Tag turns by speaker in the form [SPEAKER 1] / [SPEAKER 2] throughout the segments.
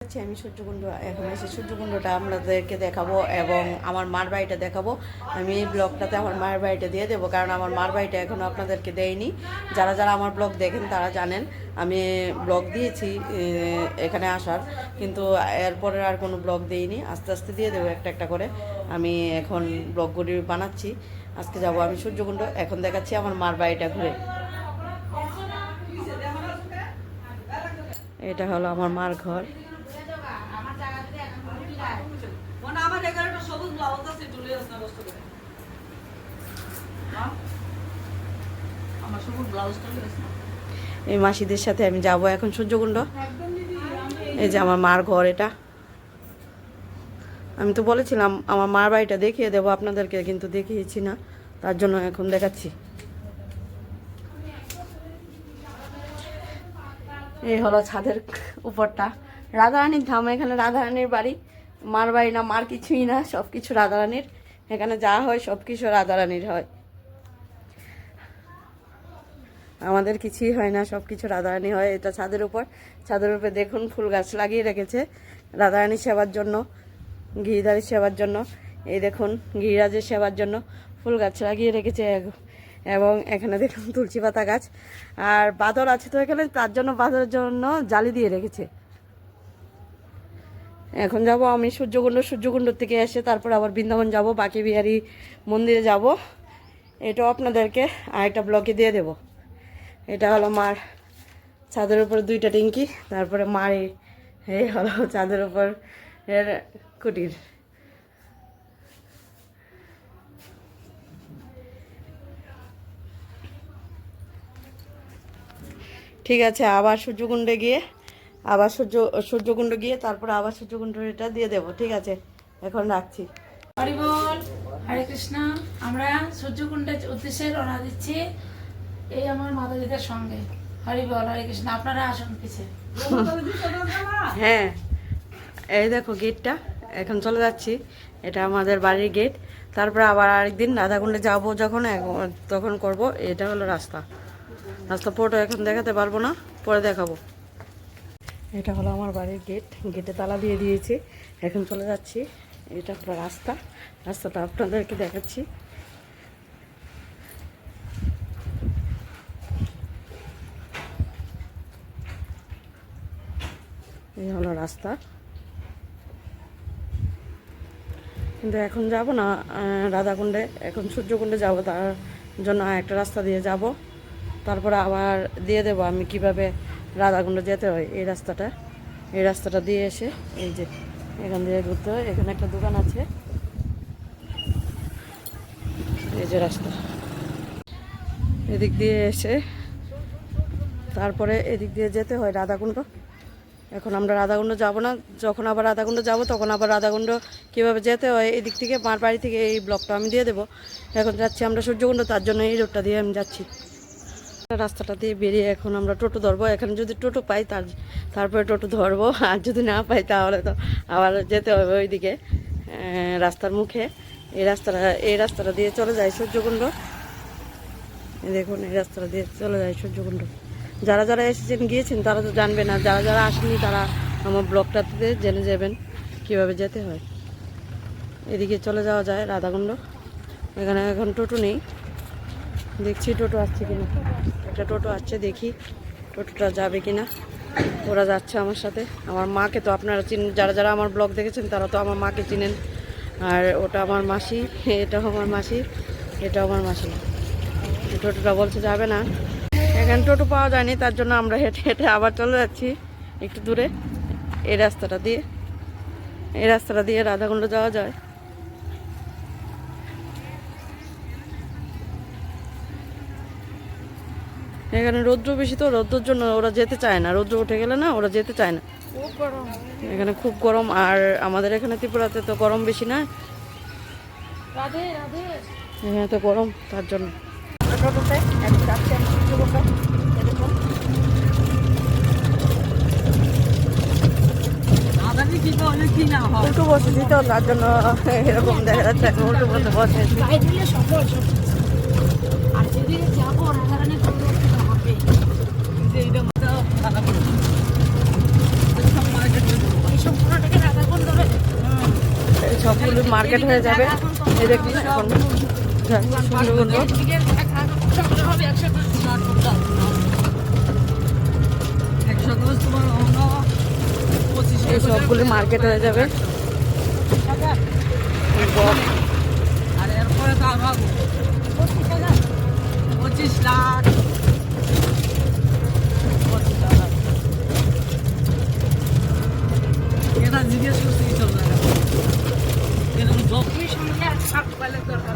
[SPEAKER 1] আমি সূর্যকুণ্ড এখন এসে সূর্যকুণ্ডটা আপনাদেরকে দেখাবো এবং আমার মার বাড়িটা দেখাবো। আমি এই ব্লগটাতে আমার মায়ের বাড়িটা দিয়ে দেবো, কারণ আমার মার বাড়িটা এখনও আপনাদেরকে দেয়নি। যারা যারা আমার ব্লগ দেখেন তারা জানেন আমি ব্লগ দিয়েছি এখানে আসার, কিন্তু এরপরে আর কোনো ব্লগ দিইনি। আস্তে আস্তে দিয়ে দেবো একটা একটা করে। আমি এখন ব্লগগুলি বানাচ্ছি। আজকে যাব আমি সূর্যকুণ্ড। এখন দেখাচ্ছি আমার মার বাড়িটা ঘুরে। এটা হলো আমার মার ঘর। এই মাসিদের সাথে আমি যাব এখন সূর্যকুণ্ড। এই যে আমার মার ঘর এটা। আমি তো বলেছিলাম আমার মার বাড়িটা দেখিয়ে দেবো আপনাদেরকে, কিন্তু দেখিয়েছি না, তার জন্য এখন দেখাচ্ছি। এই হলো ছাদের উপরটা, রাধারানীর ধাম। এখানে রাধারানীর বাড়ি, মার বাড়ি না, মার কিছুই না, সব কিছু রাধারানীর। এখানে যা হয় সব কিছু রাধারানীর হয়, আমাদের কিছুই হয় না, সব কিছু রাধারানী হয়। এটা ছাদের উপর, ছাদের উপরে দেখুন ফুল গাছ লাগিয়ে রেখেছে রাধারানীর সেবার জন্য, গিরিধারীর সেবার জন্য। এই দেখুন গিরিরাজের সেবার জন্য ফুল গাছ লাগিয়ে রেখেছে। এবং এখানে দেখুন তুলসী পাতা গাছ। আর বাঁদর আছে তো এখানে, তার জন্য বাঁদরের জন্য জালি দিয়ে রেখেছে। এখন যাব আমি সূর্যকুণ্ড থেকে এসে তারপর আবার বৃন্দাবন যাব, বাঁকে বিহারী মন্দিরে যাব। এটাও আপনাদেরকে আরেকটা ব্লগে দিয়ে দেব। এটা হলো মার ছাদের উপর দুইটা ট্যাঙ্কি, তারপরে মার এই হলো ছাদের উপর এর কুটির। ঠিক আছে, আবার সূর্যকুণ্ডে গিয়ে আবার সূর্যকুণ্ড গিয়ে তারপরে আবার সূর্যকুণ্ড এটা দিয়ে দেব। ঠিক আছে, এখন রাখছি।
[SPEAKER 2] হরি বল, হরে কৃষ্ণ। আমরা সূর্যকুণ্ডের উদ্দেশ্যে রওনা দিচ্ছি এই আমার মাতাজিদের সঙ্গে। হরি বল, হরে কৃষ্ণ। আপনারা আসুন পিছে।
[SPEAKER 1] হ্যাঁ, এই দেখো গেটটা, এখন চলে যাচ্ছি। এটা আমাদের বাড়ির গেট। তারপরে আবার আরেকদিন রাধাকুণ্ডে যাব যখন, তখন করব। এটা হলো রাস্তা পুরোটা এখন দেখাতে পারবো না, পরে দেখাবো। এটা হলো আমার বাড়ির গেট, গেটে তালা দিয়ে দিয়েছি। এখন চলে যাচ্ছি। এটা পুরো রাস্তাটা আপনাদেরকে দেখাচ্ছি। এই হলো রাস্তা, কিন্তু এখন যাব না রাধাকুণ্ডে, এখন সূর্যকুণ্ডে যাব। তার জন্য একটা রাস্তা দিয়ে যাব, তারপরে আবার দিয়ে দেব আমি কিভাবে রাধাকুণ্ড যেতে হয়। এই রাস্তাটা দিয়ে এসে এই যে এখান দিয়ে ঘুরতে হয়। এখানে একটা দোকান আছে, এই যে রাস্তা। এদিক দিয়ে এসে তারপরে এদিক দিয়ে যেতে হয় রাধাকুণ্ড। এখন আমরা রাধাকুণ্ড যাব না, যখন আবার রাধাকুণ্ড যাব তখন আবার রাধাকুণ্ড কীভাবে যেতে হয় এদিক থেকে মার বাড়ি থেকে এই ব্লগটা আমি দিয়ে দেবো। এখন যাচ্ছি আমরা সূর্যকুণ্ড, তার জন্য এই রোডটা দিয়ে আমি যাচ্ছি। রাস্তাটা দিয়ে বেরিয়ে এখন আমরা টোটো ধরবো। এখানে যদি টোটো পাই তারপরে টোটো ধরবো, আর যদি না পাই তাহলে তো আবার যেতে হবে ওইদিকে রাস্তার মুখে। এই রাস্তাটা দিয়ে চলে যায় সূর্যকুণ্ড। দেখুন এই রাস্তাটা দিয়ে চলে যায় সূর্যকুণ্ড। যারা যারা এসেছেন গিয়েছেন তারা তো জানবে না, যারা যারা আসেনি তারা আমার ব্লগটাতে জেনে যাবেন কীভাবে যেতে হয়। এদিকে চলে যাওয়া যায় রাধাকুণ্ড। এখানে এখন টোটো নেই, দেখছি টোটো আসছে কিনা। একটা টোটো আসছে, দেখি টোটোটা যাবে কিনা। ওরা যাচ্ছে আমার সাথে। আমার মাকে তো আপনারা চিনেন, যারা যারা আমার ব্লগ দেখেছেন তারা তো আমার মাকে চিনেন। আর ওটা আমার মাসি, এটাও আমার মাসি, এটাও আমার মাসি। টোটোটা বলছে যাবে না, এখানে টোটো পাওয়া যায়নি, তার জন্য আমরা হেঁটে হেঁটে আবার চলে যাচ্ছি একটু দূরে। এই রাস্তাটা দিয়ে রাধাকুণ্ড যাওয়া যায়। এখানে রৌদ্র বেশি তো, রৌদ্রের জন্য ওরা যেতে চায় না। রৌদ্র উঠে গেলে না ওরা যেতে চায় না, এখানে খুব গরম। আর আমাদের এখানে ত্রিপুরাতে তো গরম বেশি না, এখানে তো গরম, তার জন্য টোটোতে এখন যাচ্ছি আমি সূর্যকুণ্ড। উল্টো বসেছি তো, তার জন্য এরকম দেখা যাচ্ছে এখন উল্টো বসে বসেছি।
[SPEAKER 2] আর যেদিকে যাবো রাধারানী হবে।
[SPEAKER 1] সবগুলো মার্কেট হয়ে যাবে। এই দেখুন এখন সুন্দরবন রোড। এই সবগুলো মার্কেট হয়ে যাবে।
[SPEAKER 3] আর এরপরে তো আমার 25 লাখ এটা জিজ্ঞেস করতে কি চলবে না এরকম যতই সঙ্গে সাপ পাইলে দরকার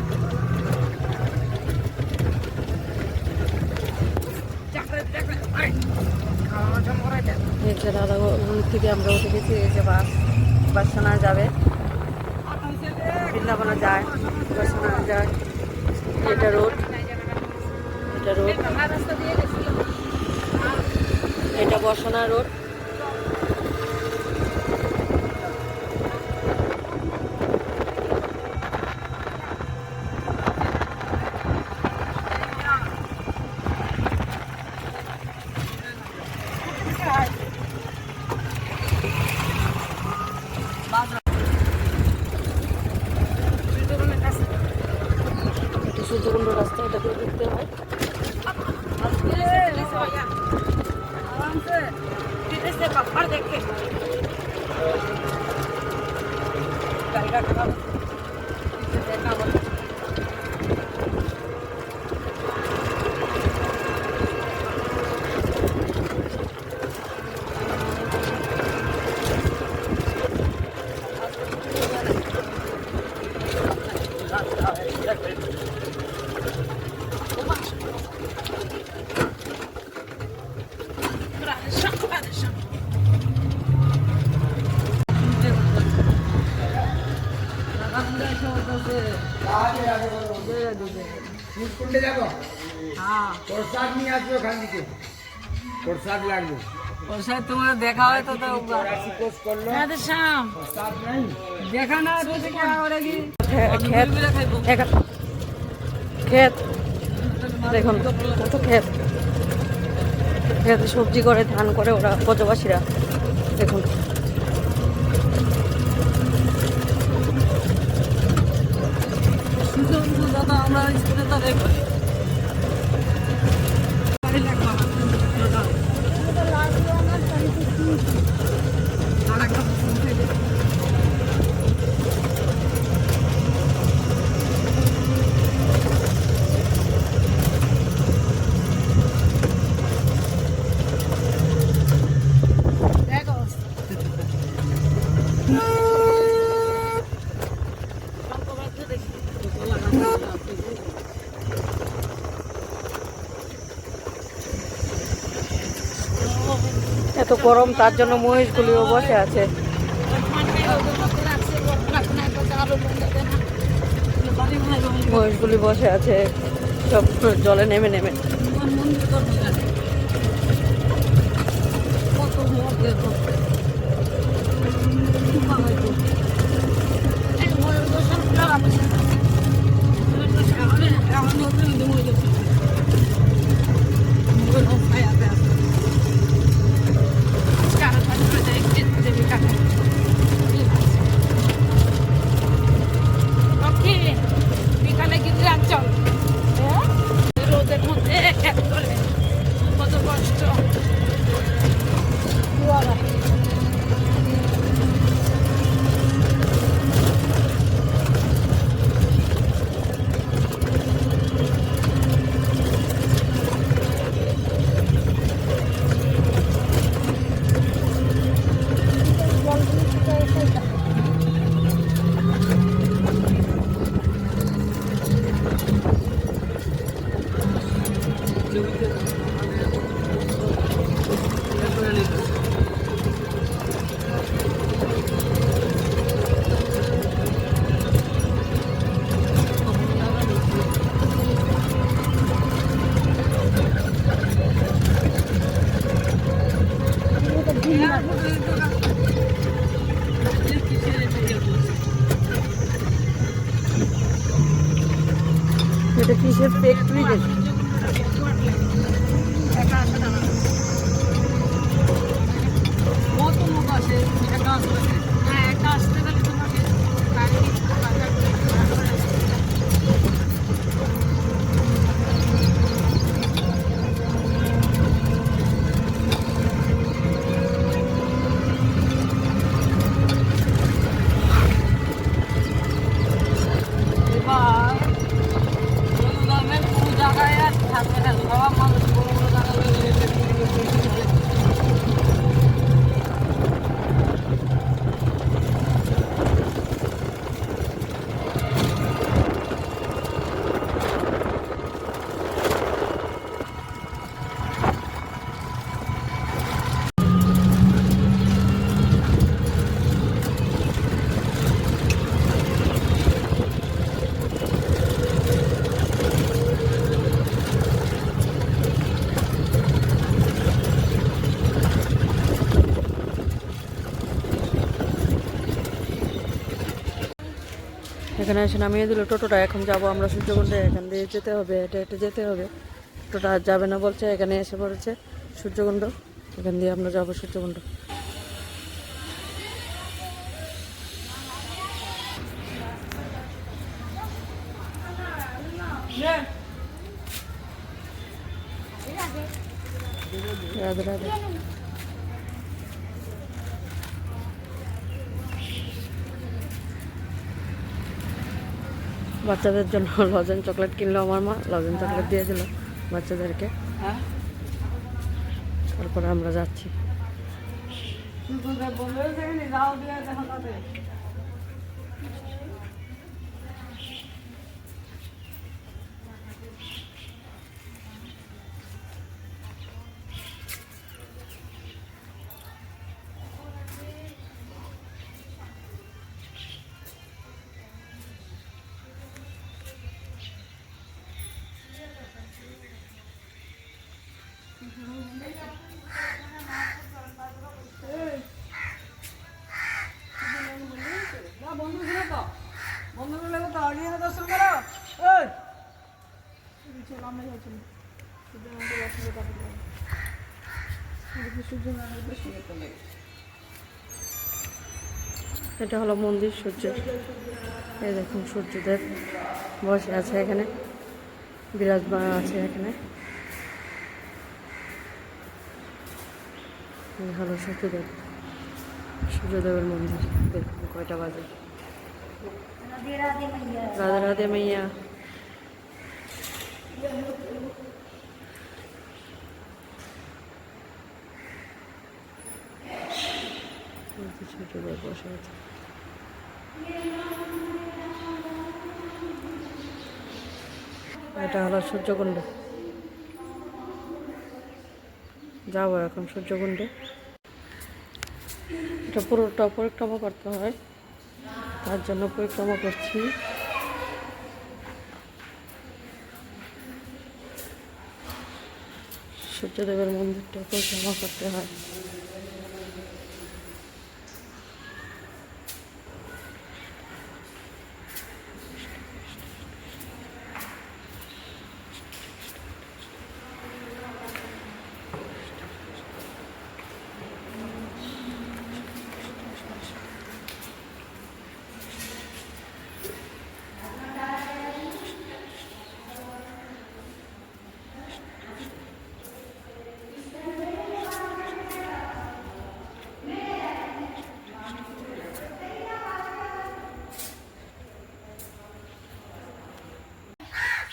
[SPEAKER 1] এই যে রাধাগঞ্জ থেকে আমরা উঠে গেছি। এই যে বাসনা যাবে, বৃন্দাবনা যায়, বাসনা যায়। এটা রোড, এটা রোড, এটা বসনা রোড। এটা সূর্যকুণ্ড রাস্তা, এটা দিয়ে ঢুকতে হয়।
[SPEAKER 4] মুসকুন্ডে যাবো, প্রসাদ নিয়ে আসবে ওখান থেকে, প্রসাদ লাগবে।
[SPEAKER 3] ওর তোমার দেখা হয় তো
[SPEAKER 4] কোর্স করলো,
[SPEAKER 2] শ্যাম
[SPEAKER 4] প্রসাদ নাই।
[SPEAKER 3] দেখা না ওরা কি
[SPEAKER 1] ক্ষেত, ক্ষেত দেখুন কত ক্ষেত, ক্ষেতে সবজি করে, ধান করে ওরা ব্রজবাসীরা। দেখুন
[SPEAKER 3] দাদা আমরা স্কুলে তো দেখবো
[SPEAKER 1] এত গরম, তার জন্য মহিষগুলিও বসে আছে। মহিষগুলি বসে আছে সব জলে নেমে নেমে।
[SPEAKER 2] বিকালে গিদ্রাঞ্চল রোদের মধ্যে কত কষ্ট।
[SPEAKER 1] এটা কিসের ফ্যাক্টরি দেখি?
[SPEAKER 3] কত লোক আসে, একটা আসতে গেলে তোমাকে
[SPEAKER 1] এখানে এসে নামিয়ে দিল টোটোটা। এখন যাব আমরা সূর্যকুণ্ডে, এখান দিয়ে যেতে হবে, হেঁটে হেঁটে যেতে হবে। টোটোটা আর যাবে না বলছে, এখানে এসে পড়েছে সূর্যকুণ্ড, এখান দিয়ে আমরা যাবো সূর্যকুণ্ড। রাধে রাধে। বাচ্চাদের জন্য লজেন চকলেট কিনলো আমার মা, লজেন চকলেট দিয়ে দিল বাচ্চাদেরকে। তারপরে আমরা যাচ্ছি। এটা হলো মন্দির সূর্যের। এই দেখুন সূর্যদেব বসে আছে এখানে, বিরাজমান আছে এখানে। এই হলো সূর্যদেব, সূর্যদেবের মন্দির। দেখুন কয়টা বাজে। রাধে রাধে মাইয়া। সূর্যদেব বসে আছে। এটা হলো সূর্যকুণ্ড। যাবো এখন সূর্যকুণ্ডে। এটা পুরোটা পরিক্রমা করতে হয়, তার জন্য পরিক্রমা করছি। সূর্যদেবের মন্দিরটা পরিক্রমা করতে হয়।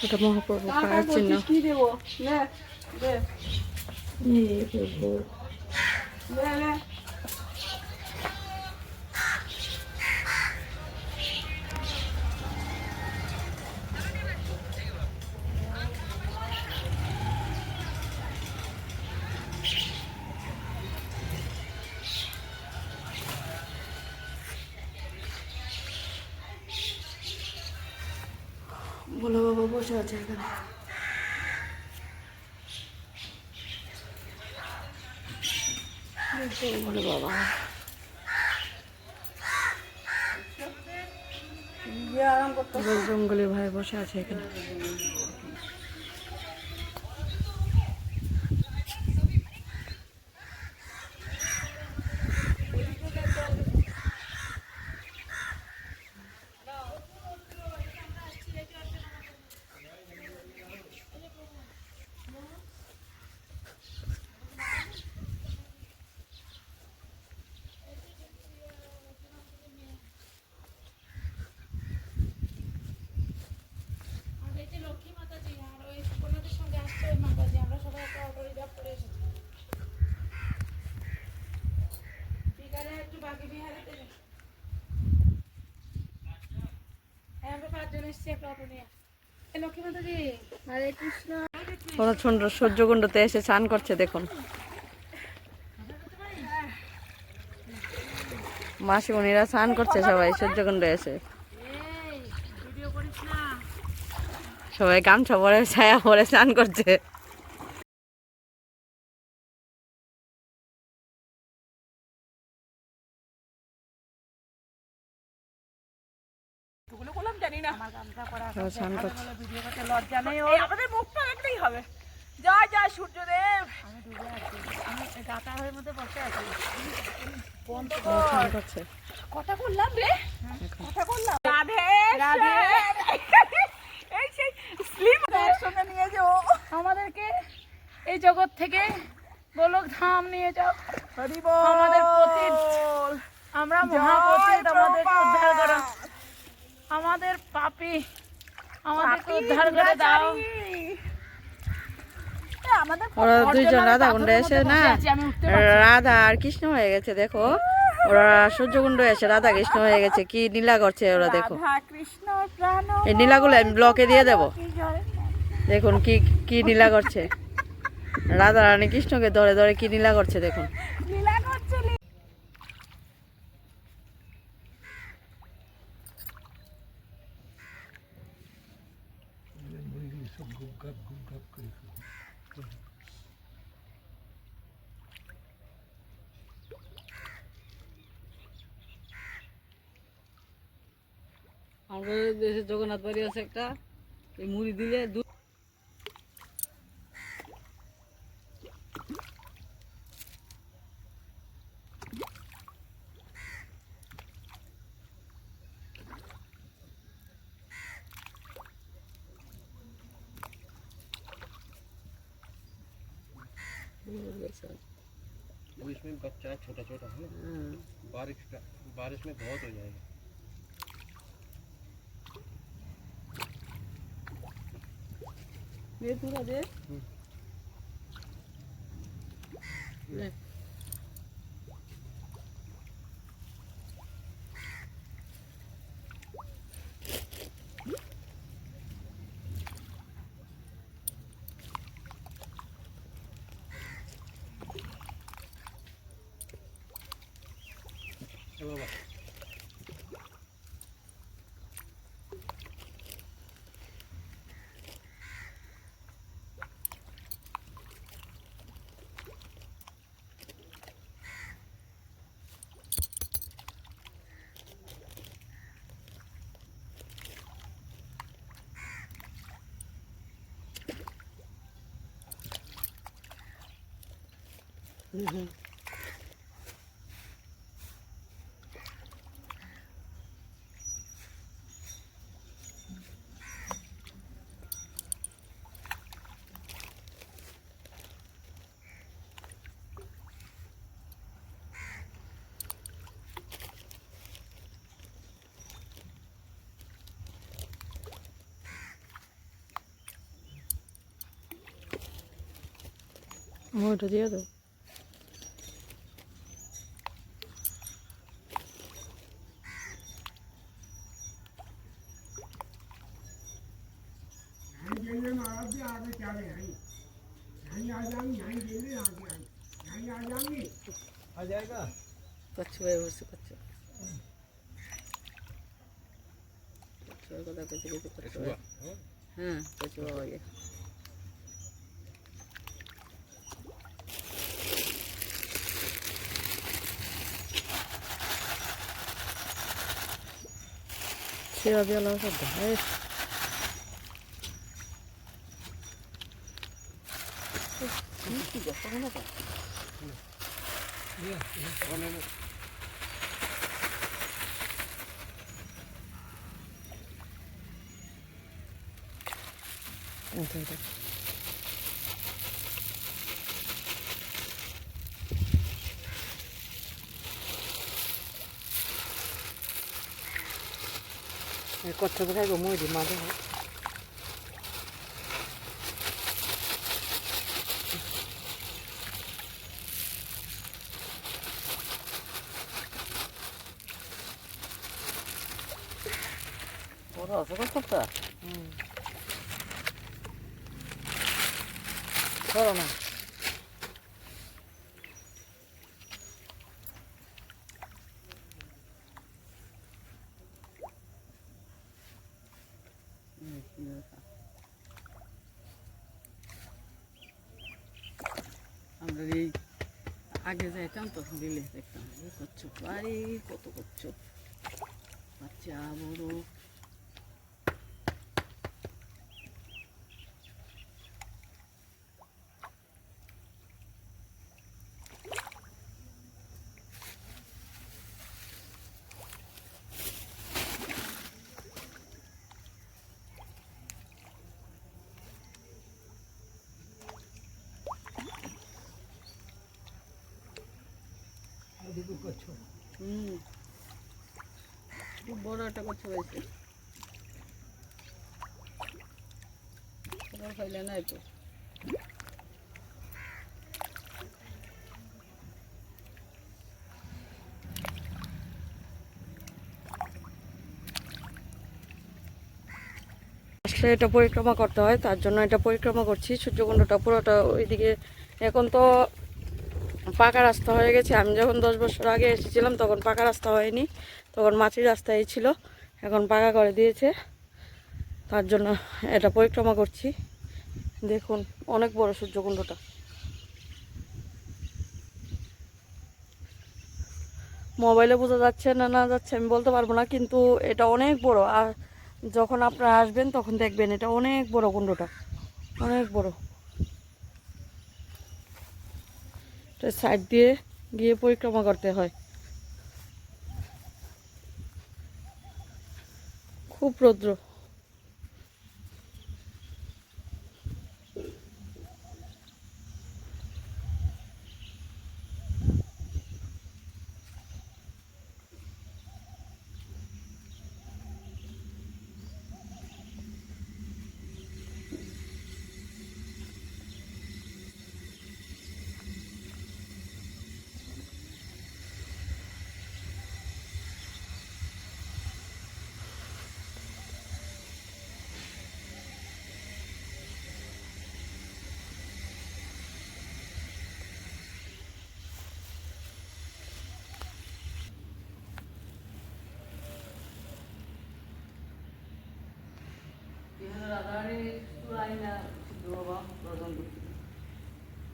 [SPEAKER 1] এটা মহাপ্রভু পায়ের চিহ্ন। ভোলা বাবা বসে আছে এখানে। ভোলে বাবা জঙ্গলি ভাই বসে আছে এখানে। ওরা সূর্যকুণ্ডতে এসে স্নান করছে দেখুন। মাসিমণিরা স্নান করছে সবাই সূর্যকুণ্ডে এসে। সবাই গামছা পরে ছায়া পরে স্নান করছে।
[SPEAKER 3] ওগুলো করলাম
[SPEAKER 2] আমার গামছা পরা
[SPEAKER 1] সবাই স্নান করছে।
[SPEAKER 2] ভিডিও করতে লজ্জা নেই ওর।
[SPEAKER 3] এই আমাদের মুখটা দেখলেই হবে। জয় জয় সূর্যদেব।
[SPEAKER 2] আমি ডুবে আছি, আমি গাটা হয়ে মধ্যে বসে আছি। বন্ধ
[SPEAKER 1] সবাই স্নান করছে
[SPEAKER 2] কথা বললাম রে, কথা বললাম।
[SPEAKER 3] রাধে
[SPEAKER 2] রাধে।
[SPEAKER 3] এই সেই স্লিম একসঙ্গে নিয়ে যাও।
[SPEAKER 2] আমাদেরকে এই জগৎ থেকে গোলক ধাম নিয়ে যাও।
[SPEAKER 3] হরি বল।
[SPEAKER 2] আমাদের পতিত, আমরা মহাপতিত, আমাদেরকে উদ্ধার করো। আমাদের পাপী, আমাদেরকে উদ্ধার করে দাও।
[SPEAKER 3] আমাদের
[SPEAKER 1] ওরা দুইজন রাধা কুণ্ড এসে না,
[SPEAKER 2] আমি উঠতে পারছি না।
[SPEAKER 1] রাধা আর কৃষ্ণ হয়ে গেছে দেখো। ওরা সূর্যকুণ্ড এসে রাধা কৃষ্ণ হয়ে গেছে, কি নীলা করছে ওরা দেখো।
[SPEAKER 3] রাধা কৃষ্ণ প্রাণ
[SPEAKER 1] এই নীলাগুলো আমি ব্লকে দিয়ে দেবো, দেখুন কি কি নীলা করছে। রাধা রানী কৃষ্ণকে ধরে ধরে কি নীলা করছে দেখুন।
[SPEAKER 3] লীলা করছে।
[SPEAKER 5] আমাদের দেশে জগন্নাথ বাড়ি আছে একটা, এই মুড়ি দিলে দুধ
[SPEAKER 6] वो इसमें बच्चा है छोटा छोटा है ना, बारिश में बहुत हो जाएगा।
[SPEAKER 5] ये पूरा दे ले।
[SPEAKER 6] ए बाबा
[SPEAKER 1] ওটা দিয়ে দাও।
[SPEAKER 6] आ जाएगा।
[SPEAKER 5] कच्छु है उससे कच्छु कच्छु है कदा कच्छु कच्छु कच्छु है। हाँ कच्छु हो गया।
[SPEAKER 1] Sira dia lawan saja. Ada. কচ্ছপ খাইব মই দিম মাঝে
[SPEAKER 5] বড় আছে কচ্ছপটা?
[SPEAKER 1] ধরো না।
[SPEAKER 5] আমরা এই আগে যাইতাম তখন দিলে দেখতাম কচ্ছপ, আরে কত কচ্ছপ, বাচ্চা বড় হুম, খুব বড় একটা কচ্ছপ হয়েছে। খাইলে নাই তো।
[SPEAKER 1] আসলে এটা পরিক্রমা করতে হয়, তার জন্য এটা পরিক্রমা করছি। সূর্যকুণ্ডটা পুরোটা ওইদিকে এখন তো পাকা রাস্তা হয়ে গেছে। আমি যখন 10 বছর আগে এসেছিলাম তখন পাকা রাস্তা হয়নি, তখন মাটির রাস্তাই ছিল। এখন পাকা করে দিয়েছে, তার জন্য এটা পরিক্রমা করছি। দেখুন অনেক বড় সূর্যকুণ্ডটা। মোবাইলে বোঝা যাচ্ছে না না যাচ্ছে আমি বলতে পারবো না, কিন্তু এটা অনেক বড়। আর যখন আপনারা আসবেন তখন দেখবেন এটা অনেক বড় কুণ্ডটা, অনেক বড়। সাইড দিয়ে গিয়ে পরিক্রমা করতে হয়। খুব রৌদ্র।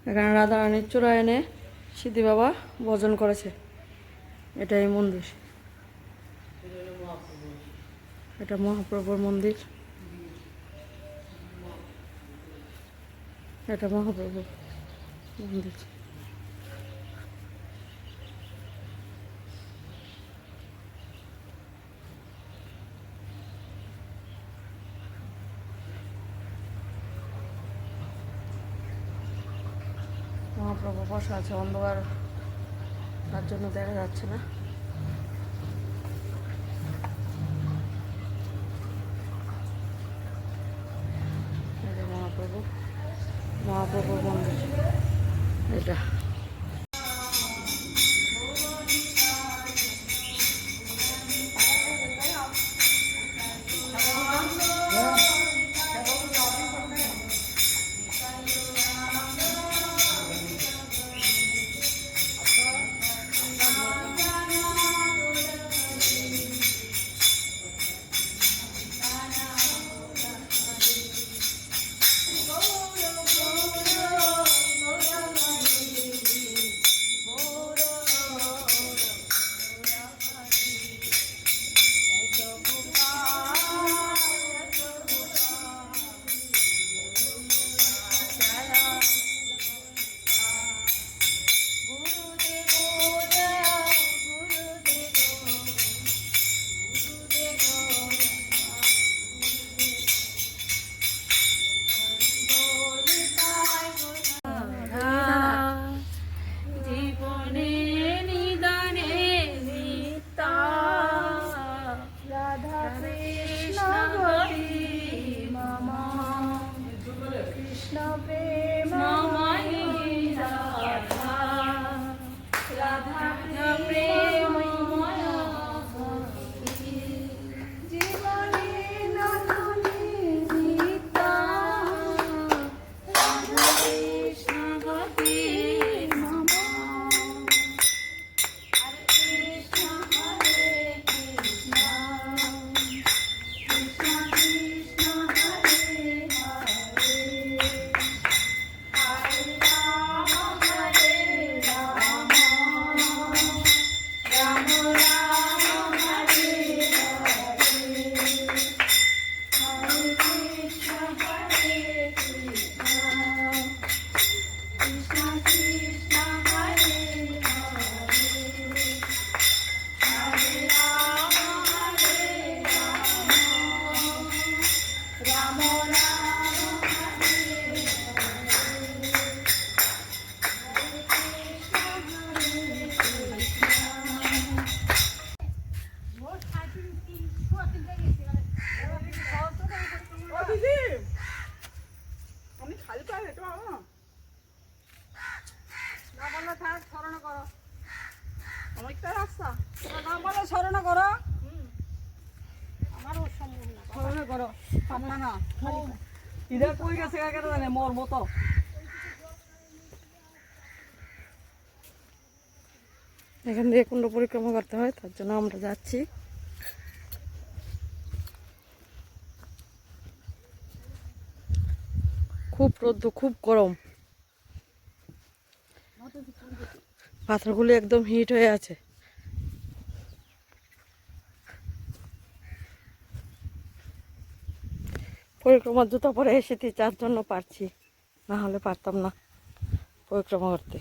[SPEAKER 1] এখানে রাধারানীর চূড়া এনে সিদ্ধি বাবা ভজন করেছে। এটাই মন্দির, এটা মহাপ্রভুর মন্দির। এটা মহাপ্রভুর মন্দির। মহাপ্রভু বসা আছে, অন্ধকার তার জন্য দেখা যাচ্ছে না। মহাপ্রভুর মন্দির এটা।
[SPEAKER 3] ইধা কই গেছে কাকে জানে মোর মতো
[SPEAKER 1] এখান দিয়ে কুণ্ড পরিক্রমা করতে হয়, তার জন্য আমরা যাচ্ছি। খুব রোদ্দুর, খুব গরম, পাথরগুলি একদম হিট হয়ে আছে। পরিক্রমার জুতো পরে এসেছি যার জন্য পারছি, না হলে পারতাম না পরিক্রমা করতে।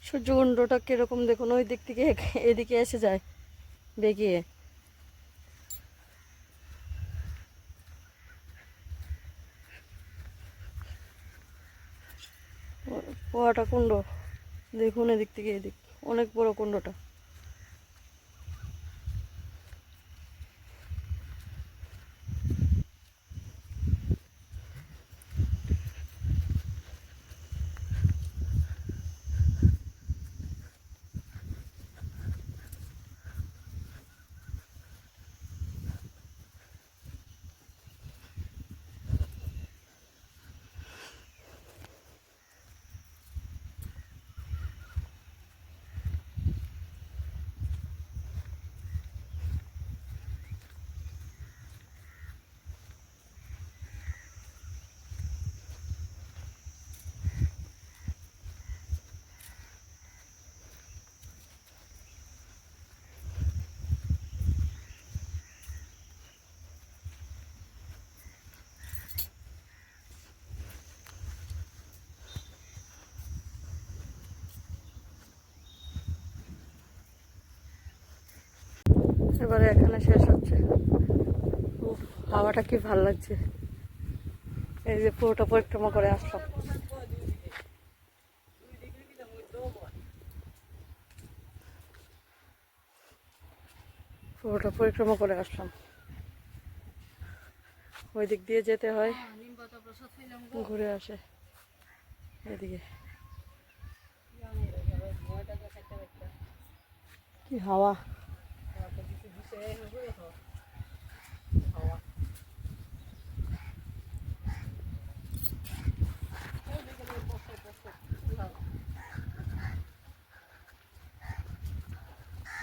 [SPEAKER 1] সূর্যকুণ্ডটা কিরকম দেখুন, ওই দিক থেকে এদিকে এসে যায় বেগিয়ে। পোয়াটা কুণ্ড দেখুন, এদিক থেকে এদিক অনেক বড় কুণ্ডটা। এবারে এখানে শেষ হচ্ছে। উফ, হাওয়াটা কি ভালো লাগছে। এই যে পুরোটা পরিক্রমা করে আসলাম। পুরোটা পরিক্রমা করে আসলাম। ওই দিক দিয়ে যেতে হয়, ঘুরে আসে এদিকে। কি হাওয়া!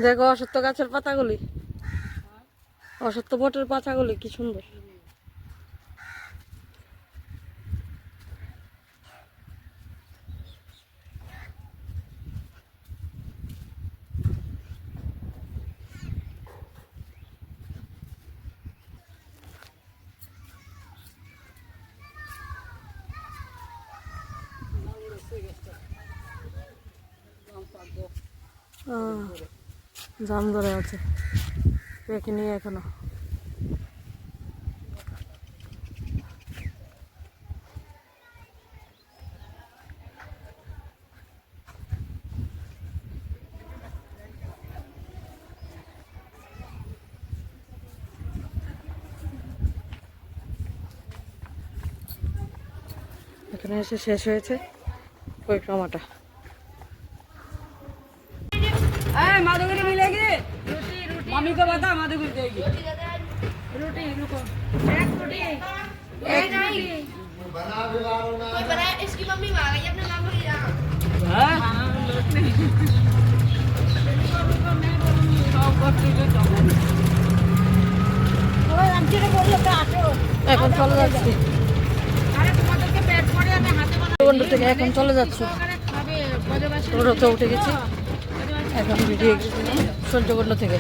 [SPEAKER 1] দেখো অসত্য গাছের পাতাগুলি, অসত্য বটের পাতাগুলি কি সুন্দর। জাম ধরে আছে, পেকে নিয়ে এখনো। এখানে এসে শেষ হয়েছে পরিক্রমাটা।
[SPEAKER 3] माधुगिरी मिलेगी मम्मी को बता माधुगिरी देगी
[SPEAKER 2] रोटी रुको, एक रोटी, एक रोटी
[SPEAKER 7] कोई बनाया, इसकी मम्मी आ गई अपने नाम भूल गया।
[SPEAKER 1] এখন চলে যাচ্ছি
[SPEAKER 2] আরে তোমাদেরকে পেট পড়ে আমি হাতে
[SPEAKER 1] বন্ধু থেকে, এখন চলে যাচ্ছি।
[SPEAKER 2] বানাতে খাবে, বজবাসী
[SPEAKER 1] টোটোতে উঠে গেছি, এখন বেরিয়ে গেছি সূর্যকুণ্ড থেকে।